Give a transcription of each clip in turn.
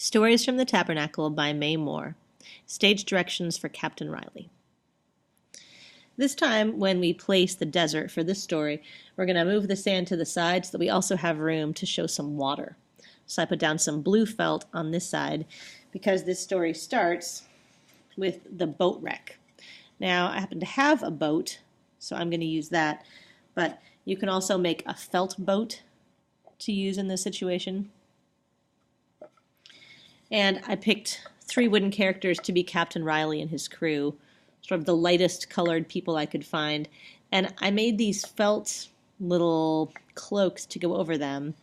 Stories from the Tabernacle by May Moore. Stage directions for Captain Riley. This time, when we place the desert for this story, we're going to move the sand to the side so that we also have room to show some water. So I put down some blue felt on this side because this story starts with the boat wreck. Now, I happen to have a boat, so I'm going to use that, but you can also make a felt boat to use in this situation. And I picked 3 wooden characters to be Captain Riley and his crew, sort of the lightest colored people I could find. And I made these felt little cloaks to go over them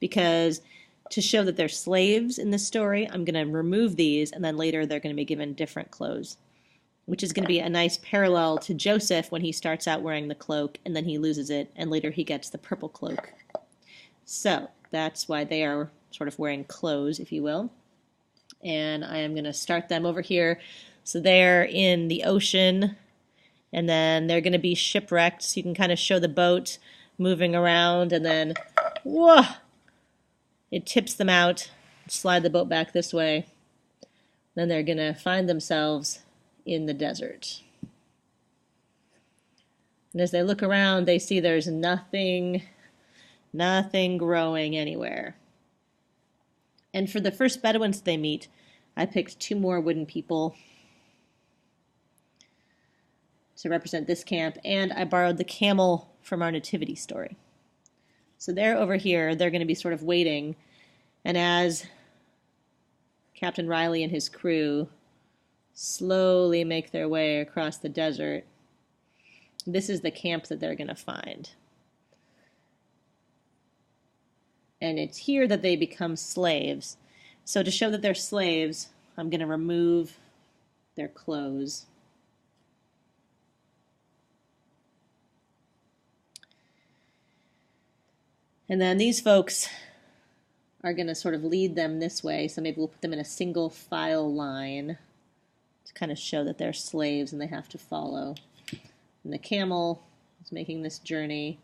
because to show that they're slaves in this story, I'm going to remove these, and then later they're going to be given different clothes, which is going to be a nice parallel to Joseph when he starts out wearing the cloak and then he loses it, and later he gets the purple cloak. So that's why they are sort of wearing clothes, if you will. And I am going to start them over here. So they're in the ocean, and then they're going to be shipwrecked. So you can kind of show the boat moving around, and then, whoa, it tips them out. Slide the boat back this way. Then they're going to find themselves in the desert. And as they look around, they see there's nothing growing anywhere. And for the first Bedouins they meet, I picked 2 more wooden people to represent this camp, and I borrowed the camel from our nativity story. So they're over here, they're going to be sort of waiting, and as Captain Riley and his crew slowly make their way across the desert, this is the camp that they're going to find. And it's here that they become slaves. So to show that they're slaves, I'm going to remove their clothes. And then these folks are going to sort of lead them this way, so maybe we'll put them in a single file line to kind of show that they're slaves and they have to follow. And the camel is making this journey.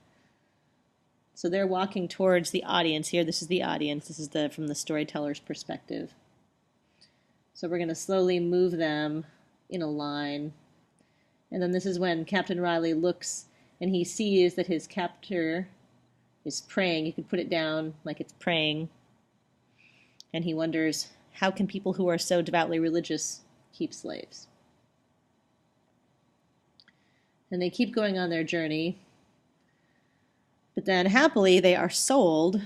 So they're walking towards the audience here. This is the audience. This is from the storyteller's perspective. So we're going to slowly move them in a line. And then this is when Captain Riley looks and he sees that his captor is praying. You could put it down like it's praying. And he wonders, how can people who are so devoutly religious keep slaves? And they keep going on their journey. But then, happily, they are sold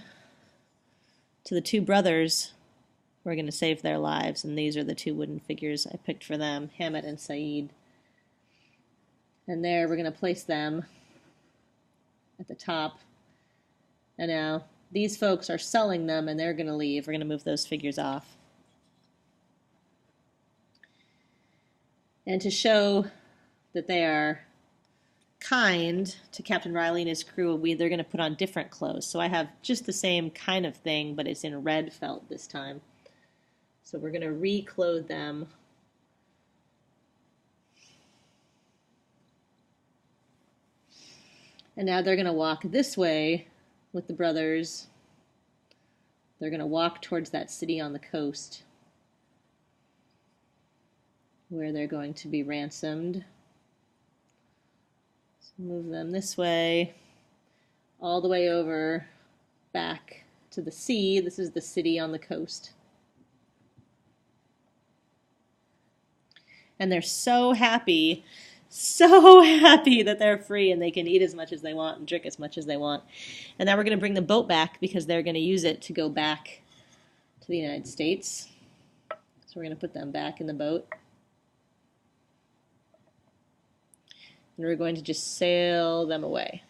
to the 2 brothers who are going to save their lives. And these are the 2 wooden figures I picked for them, Hamet and Saeed. And there, we're going to place them at the top. And now, these folks are selling them, and they're going to leave. We're going to move those figures off. And to show that they are kind to Captain Riley and his crew, they're going to put on different clothes. So I have just the same kind of thing, but it's in red felt this time. So we're going to re-clothe them. And now they're going to walk this way with the brothers. They're going to walk towards that city on the coast where they're going to be ransomed. Move them this way, all the way over, back to the sea. This is the city on the coast. And they're so happy that they're free and they can eat as much as they want and drink as much as they want. And now we're going to bring the boat back because they're going to use it to go back to the United States. So we're going to put them back in the boat. And we're going to just sail them away.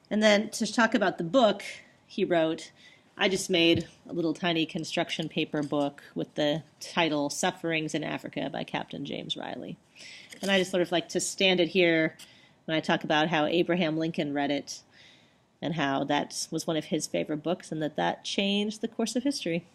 And then to talk about the book he wrote, I just made a little tiny construction paper book with the title Sufferings in Africa by Captain James Riley. And I just sort of like to stand it here when I talk about how Abraham Lincoln read it and how that was one of his favorite books and that changed the course of history.